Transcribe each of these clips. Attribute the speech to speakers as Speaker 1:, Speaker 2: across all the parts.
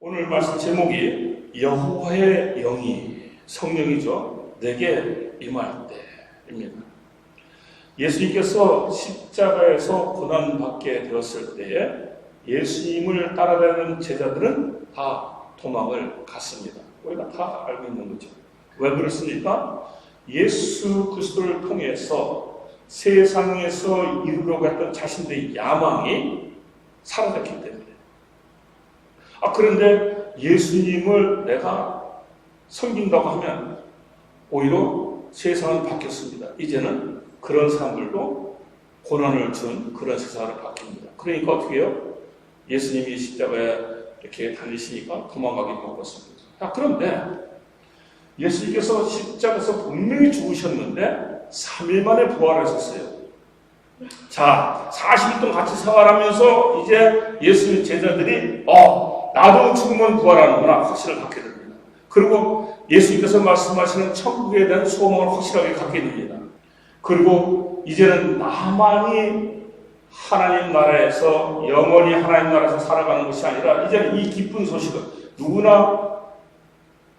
Speaker 1: 오늘 말씀 제목이 여호와의 영이 성령이죠. 내게 임할 때입니다. 예수님께서 십자가에서 고난받게 되었을 때에 예수님을 따라다니는 제자들은 다 도망을 갔습니다. 우리가 다 알고 있는 거죠. 왜 그렇습니까? 예수 그리스도를 통해서 세상에서 이루려고 했던 자신들의 야망이 사라졌기 때문에. 그런데 예수님을 내가 섬긴다고 하면 오히려 세상은 바뀌었습니다. 이제는 그런 사람들도 고난을 준 그런 세상으로 바뀝니다. 그러니까 어떻게 해요? 예수님이 십자가에 이렇게 달리시니까 도망가게 먹었습니다. 그런데 예수님께서 십자가에서 분명히 죽으셨는데 3일 만에 부활하셨어요. 자, 40일 동안 같이 생활하면서 이제 예수님 제자들이 나도 죽으면 부활하는구나 확신을 갖게 됩니다. 그리고 예수님께서 말씀하시는 천국에 대한 소망을 확실하게 갖게 됩니다. 그리고 이제는 나만이 하나님 나라에서 영원히 하나님 나라에서 살아가는 것이 아니라 이제는 이 기쁜 소식은 누구나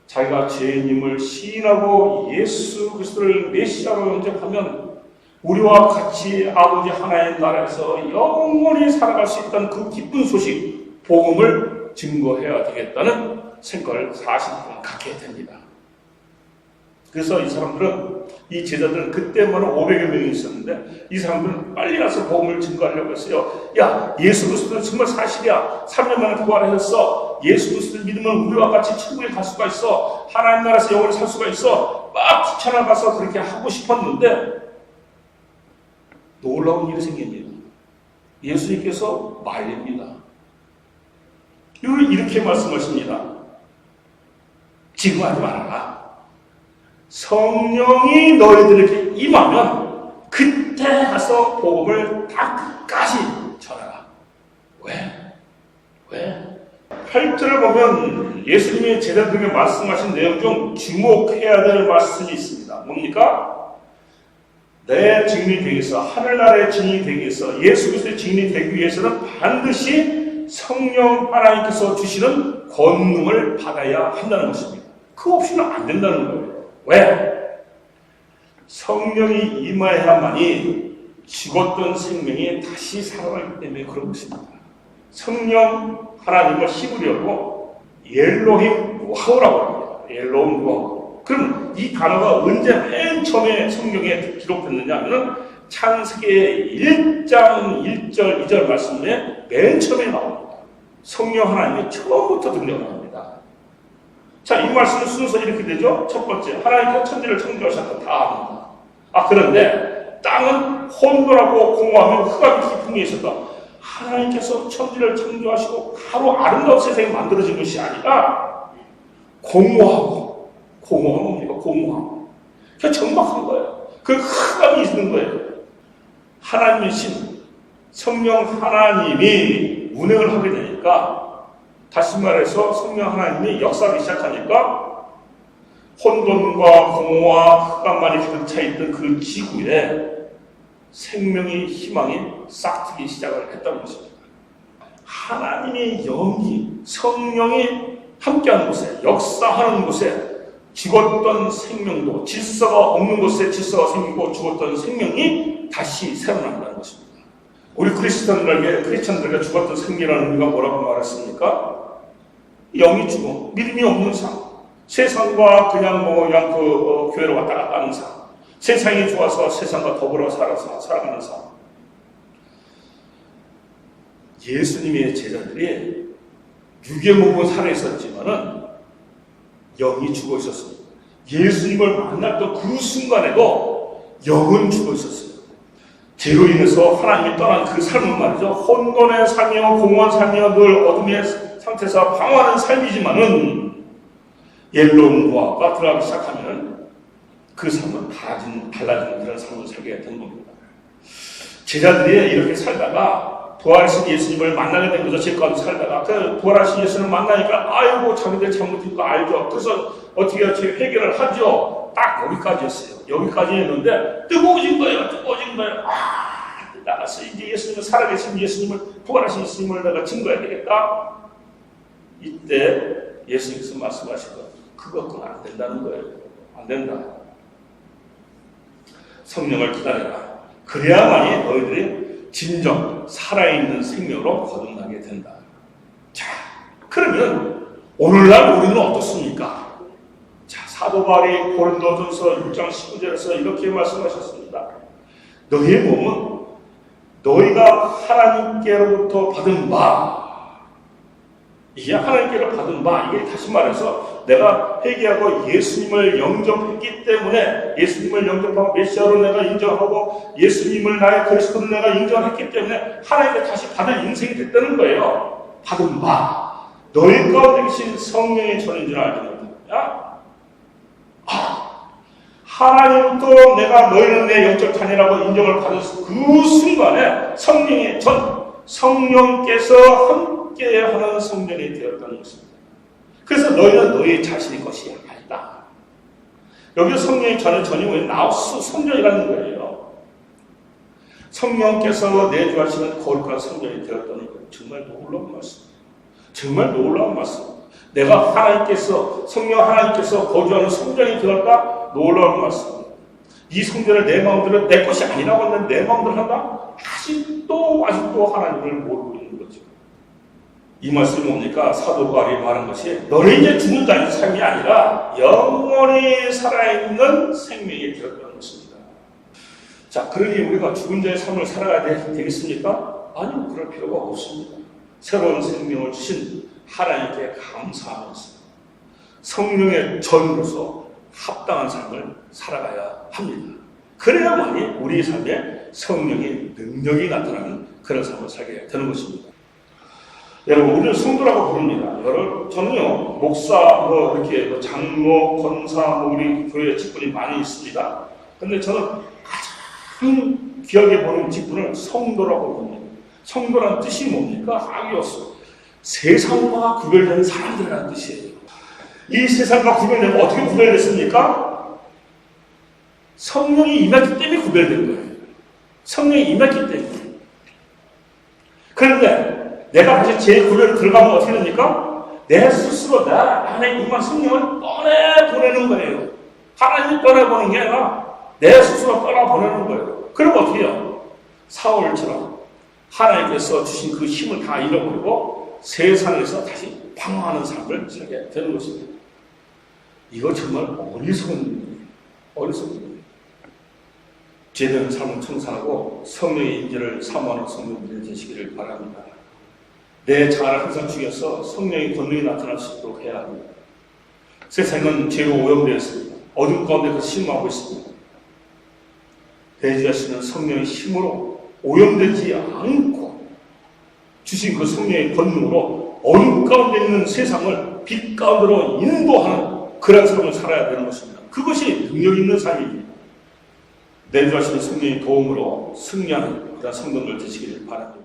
Speaker 1: 자기가 죄인임을 시인하고 예수 그리스도를 메시아로 영접하면 우리와 같이 아버지 하나님 나라에서 영원히 살아갈 수 있다는 그 기쁜 소식, 복음을 증거해야 되겠다는 생각을 40분 갖게 됩니다. 그래서 이 사람들은, 이 제자들은 그때만 500여 명이 있었는데 이 사람들은 빨리 가서 복음을 증거하려고 했어요. 야, 예수 그리스도는 정말 사실이야. 3년 만에 부활하셨어. 예수 그리스도를 믿으면 우리와 같이 천국에 갈 수가 있어. 하나님 나라에서 영원히 살 수가 있어. 막 귀찮아가서 그렇게 하고 싶었는데 놀라운 일이 생깁니다. 예수님께서 말립니다. 이렇게 말씀하십니다. 지금 하지 말아라. 성령이 너희들에게 임하면 그때 가서 복음을 다 끝까지 전하라. 왜? 8절을 보면 예수님이 제자들에게 말씀하신 내용 중 주목해야 될 말씀이 있습니다. 뭡니까? 내 증인이 되기 위해서, 하늘나라의 증인이 되기 위해서, 예수 그리스도의 증인이 되기 위해서는 반드시 성령 하나님께서 주시는 권능을 받아야 한다는 것입니다. 그거 없이는 안 된다는 거예요. 왜? 성령이 임해야만이 죽었던 생명이 다시 살아나기 때문에 그런 것입니다. 성령 하나님을 히브리어로 엘로힘 루하우라고 합니다. 엘로힘 루하우. 그럼 이 단어가 언제 맨 처음에 성경에 기록됐느냐 하면 창세기 1장 1절 2절 말씀에 맨 처음에 나옵니다. 성령 하나님이 처음부터 등장합니다. 자, 이 말씀의 순서 이렇게 되죠. 첫 번째, 하나님께서 천지를 창조하셨다. 다 압니다. 그런데 땅은 혼돈하고 공허하며 흑암이 깊은 게 있었다. 하나님께서 천지를 창조하시고 바로 아름다운 세상이 만들어진 것이 아니라 공허하고 뭡니까? 공허함. 그냥 정막한 거예요. 그 흑암이 있는 거예요. 하나님의 신, 성령 하나님이 운행을 하게 되니까, 다시 말해서 성령 하나님이 역사를 시작하니까 혼돈과 공허와 흑암만이 가득 차 있던 그 지구에 생명의 희망이 싹트기 시작을 했다는 것입니다. 하나님의 영이, 성령이 함께하는 곳에, 역사하는 곳에 죽었던 생명도, 질서가 없는 곳에 질서가 생기고 죽었던 생명이 다시 새어난다는 것입니다. 우리 크리스천들에게 죽었던 생명이라는 의미가 뭐라고 말했습니까? 영이 죽어, 믿음이 없는 삶, 세상과 그냥 교회로 왔다 갔다 하는 삶, 세상이 좋아서 세상과 더불어 살아가는 삶. 예수님의 제자들이 육의 몸은 살아있었지만은 영이 죽어 있었습니다. 예수님을 만났던 그 순간에도 영은 죽어 있었어요. 죄로 인해서 하나님이 떠난 그 삶은 말이죠. 혼돈의 삶이요, 공허한 삶이요, 늘 어둠의 상태에서 방황하는 삶이지만은 옐로움과 들어가기 시작하면 그 삶은 달라진 그런 삶을 살게 된 겁니다. 제자들이 이렇게 살다가 부활하신 예수님을 만나게 된 거죠. 지금까지 살다가 그 부활하신 예수님을 만나니까 아이고 자기들 잘못된 거 알죠. 그래서 어떻게 해결을 하죠. 딱 여기까지였어요. 여기까지 했는데 뜨거워진 거예요. 나가서 이제 예수님을 살아계신 예수님을, 부활하신 예수님을 내가 증거해야 되겠다. 이때 예수님께서 말씀하신 것, 그것은 안 된다는 거예요. 안 된다. 성령을 기다려라. 그래야만이 너희들이 진정 살아있는 생명으로 거듭나게 된다. 자, 그러면 오늘날 우리는 어떻습니까? 자, 사도 바울이 고린도전서 6장 19절에서 이렇게 말씀하셨습니다. 너희의 몸은 너희가 하나님께로부터 받은 바, 이게 하나님께로 받은 바, 이게 다시 말해서 내가 회개하고 예수님을 영접했기 때문에, 예수님을 영접하고 메시아로 내가 인정하고 예수님을 나의 그리스도로 내가 인정했기 때문에 하나님께 다시 받을 인생이 됐다는 거예요. 받은 바, 너희 가운데 계신 성령의 전인 줄 알지 못하느냐? 하나님부터 내가 너희는 내 영적 자녀라고 인정을 받은 그 순간에 성령의 전, 성령께서 함께하는 성전이 되었다는 것입니다. 그래서 너희는 너희 자신의 것이 아니다. 여기 성령의 전이 뭐예요? 나우스 성전이라는 거예요. 성령께서 내주하시는 거룩한 성전이 되었다는 거예요. 정말 놀라운 말씀. 정말 놀라운 말씀. 내가 하나님께서, 성령 하나님께서 거주하는 성전이 되었다? 놀라운 말씀입니다. 이 성전을 내 마음대로 내 것이 아니라고 했는데 내 마음대로 한다? 아직도 하나님을 모르고 있는 거죠. 이 말씀이 뭡니까? 사도 바울이 말한 것이 너는 이제 죽은 자의 삶이 아니라 영원히 살아있는 생명이 되었다는 것입니다. 자, 그러니 우리가 죽은 자의 삶을 살아야 되겠습니까? 아니요, 그럴 필요가 없습니다. 새로운 생명을 주신 하나님께 감사하면서 성령의 전으로서 합당한 삶을 살아가야 합니다. 그래야만이 우리 삶에 성령의 능력이 나타나는 그런 삶을 살게 되는 것입니다. 여러분, 우리는 성도라고 부릅니다. 저는요, 목사, 이렇게 장로, 권사, 우리 교회 직분이 많이 있습니다. 근데 저는 가장 귀하게 보는 직분을 성도라고 부릅니다. 성도라는 뜻이 뭡니까? 아기오스. 세상과 구별되는 사람들이라는 뜻이에요. 이 세상과 구별되면 어떻게 구별됐습니까? 성령이 임했기 때문에 구별된 거예요. 성령이 임했기 때문에. 그런데 내가 다시 제 구별로 들어가면 어떻게 됩니까? 내 스스로 나 안에 임한 성령을 떠내보내는 거예요. 하나님이 떠나보는 게 아니라 내 스스로 떠나보내는 거예요. 그럼 어떻게 해요? 사울처럼 하나님께서 주신 그 힘을 다 잃어버리고 세상에서 다시 방황하는 삶을 살게 되는 것입니다. 이거 정말 어리석은 일이에요. 어리석은 일이에요. 제대로 삶을 청산하고 성령의 인재를 사모하는 성도들이 되시기를 바랍니다. 내 자아를 항상 죽여서 성령의 권능이 나타날 수 있도록 해야 합니다. 세상은 죄로 오염되어 있습니다. 어둠 가운데 그 신음하고 있습니다. 대지하시는 성령의 힘으로 오염되지 않고 주신 그 성령의 권능으로 어둠 가운데 있는 세상을 빛 가운데로 인도하는 그런 삶을 살아야 되는 것입니다. 그것이 능력 있는 삶입니다. 내주하시는 성령의 도움으로 승리하는 그런 성도들 되시기를 바랍니다.